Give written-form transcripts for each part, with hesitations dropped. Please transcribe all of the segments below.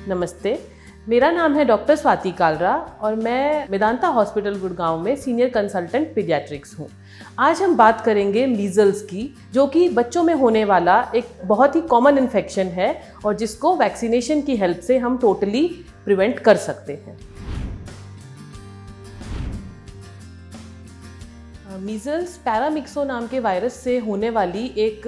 नमस्ते, मेरा नाम है डॉक्टर स्वाति कालरा और मैं मेदांता हॉस्पिटल गुड़गांव में सीनियर कंसल्टेंट पीडियाट्रिक्स हूँ। आज हम बात करेंगे मीज़ल्स की, जो कि बच्चों में होने वाला एक बहुत ही कॉमन इन्फेक्शन है और जिसको वैक्सीनेशन की हेल्प से हम टोटली प्रिवेंट कर सकते हैं। मीज़ल्स पैरामिक्सो नाम के वायरस से होने वाली एक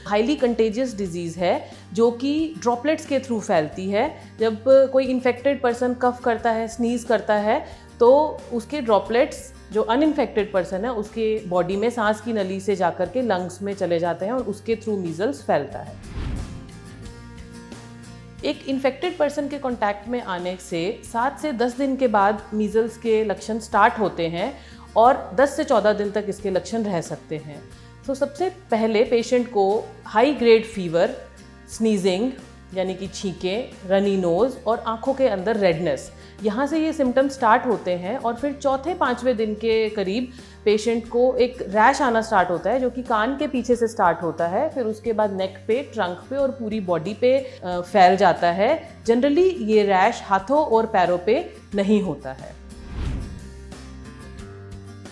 हाईली कंटेजियस डिजीज़ है जो कि ड्रॉपलेट्स के थ्रू फैलती है। जब कोई इन्फेक्टेड पर्सन कफ करता है, स्नीज़ करता है, तो उसके ड्रॉपलेट्स जो अनइन्फेक्टेड पर्सन है उसके बॉडी में सांस की नली से जाकर के लंग्स में चले जाते हैं और उसके थ्रू मीज़ल्स फैलता है। एक इन्फेक्टेड पर्सन के कांटेक्ट में आने से 7 से 10 दिन के बाद मीज़ल्स के लक्षण स्टार्ट होते हैं और 10 से 14 दिन तक इसके लक्षण रह सकते हैं। तो सबसे पहले पेशेंट को हाई ग्रेड फीवर, स्नीजिंग यानी कि छींकें, रनी नोज़ और आँखों के अंदर रेडनेस, यहाँ से ये सिम्टम स्टार्ट होते हैं और फिर चौथे 5वें दिन के करीब पेशेंट को एक रैश आना स्टार्ट होता है जो कि कान के पीछे से स्टार्ट होता है, फिर उसके बाद नेक पे, ट्रंक पे और पूरी बॉडी पे फैल जाता है। जनरली ये रैश हाथों और पैरों पे नहीं होता है।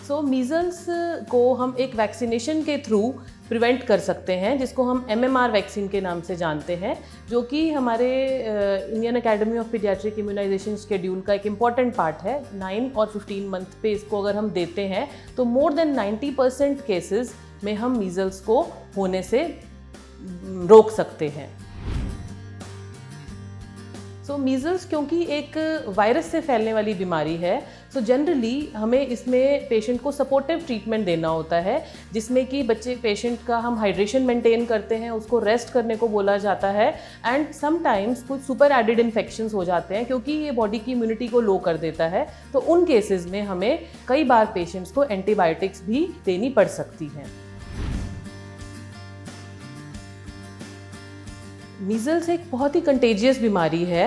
सो मीज़ल्स को हम एक वैक्सीनेशन के थ्रू प्रिवेंट कर सकते हैं, जिसको हम MMR वैक्सीन के नाम से जानते हैं, जो कि हमारे Indian academy of paediatric immunisation schedule का एक इम्पॉर्टेंट पार्ट है। 9 और 15 मंथ पे इसको अगर हम देते हैं तो मोर देन 90% केसेस में हम मीज़ल्स को होने से रोक सकते हैं। सो मीज़ल्स क्योंकि एक वायरस से फैलने वाली बीमारी है, सो जनरली हमें इसमें पेशेंट को सपोर्टिव ट्रीटमेंट देना होता है, जिसमें कि पेशेंट का हम हाइड्रेशन मेंटेन करते हैं, उसको रेस्ट करने को बोला जाता है एंड समटाइम्स कुछ सुपर एडेड इन्फेक्शंस हो जाते हैं क्योंकि ये बॉडी की इम्यूनिटी को लो कर देता है। तो उन केसेस में हमें कई बार पेशेंट्स को एंटीबायोटिक्स भी देनी पड़ सकती हैं। मीज़ल्स एक बहुत ही कंटेजियस बीमारी है।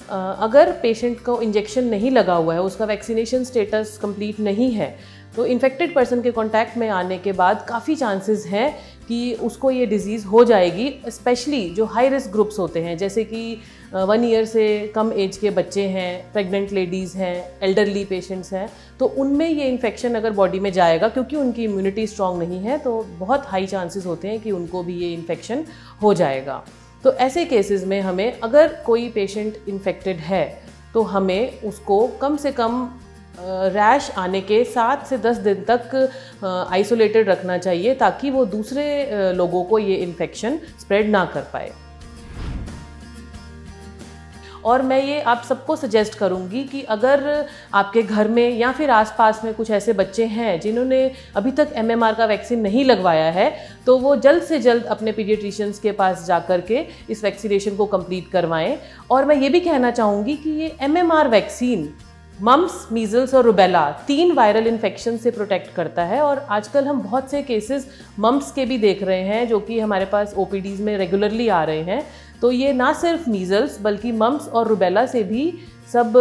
अगर पेशेंट को इंजेक्शन नहीं लगा हुआ है, उसका वैक्सीनेशन स्टेटस कंप्लीट नहीं है, तो इन्फेक्टेड पर्सन के कांटेक्ट में आने के बाद काफ़ी चांसेस हैं कि उसको ये डिज़ीज़ हो जाएगी। स्पेशली जो हाई रिस्क ग्रुप्स होते हैं, जैसे कि 1 ईयर से कम एज के बच्चे हैं, प्रेग्नेंट लेडीज़ हैं, एल्डरली पेशेंट्स हैं, तो उनमें ये इन्फेक्शन अगर बॉडी में जाएगा, क्योंकि उनकी इम्यूनिटी स्ट्रॉन्ग नहीं है, तो बहुत हाई चांसेस होते हैं कि उनको भी ये इन्फेक्शन हो जाएगा। तो ऐसे केसेस में हमें, अगर कोई पेशेंट इन्फेक्टेड है, तो हमें उसको कम से कम रैश आने के 7 से 10 दिन तक आइसोलेटेड रखना चाहिए, ताकि वो दूसरे लोगों को ये इन्फेक्शन स्प्रेड ना कर पाए। और मैं ये आप सबको सजेस्ट करूँगी कि अगर आपके घर में या फिर आसपास में कुछ ऐसे बच्चे हैं जिन्होंने अभी तक MMR का वैक्सीन नहीं लगवाया है, तो वो जल्द से जल्द अपने पीडियाट्रिशियंस के पास जा कर के इस वैक्सीनेशन को कंप्लीट करवाएं। और मैं ये भी कहना चाहूँगी कि ये MMR वैक्सीन मम्स, मीज़ल्स और रुबेला 3 वायरल इन्फेक्शन से प्रोटेक्ट करता है। और आजकल हम बहुत से केसेस मम्स के भी देख रहे हैं जो कि हमारे पास OPDs में रेगुलरली आ रहे हैं। तो ये ना सिर्फ मीज़ल्स बल्कि मम्स और रुबेला से भी सब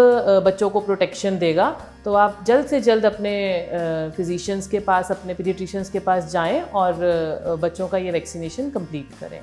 बच्चों को प्रोटेक्शन देगा। तो आप जल्द से जल्द अपने फिजिशियंस के पास, अपने पीडियाट्रिशियंस के पास जाएं और बच्चों का ये वैक्सीनेशन कंप्लीट करें।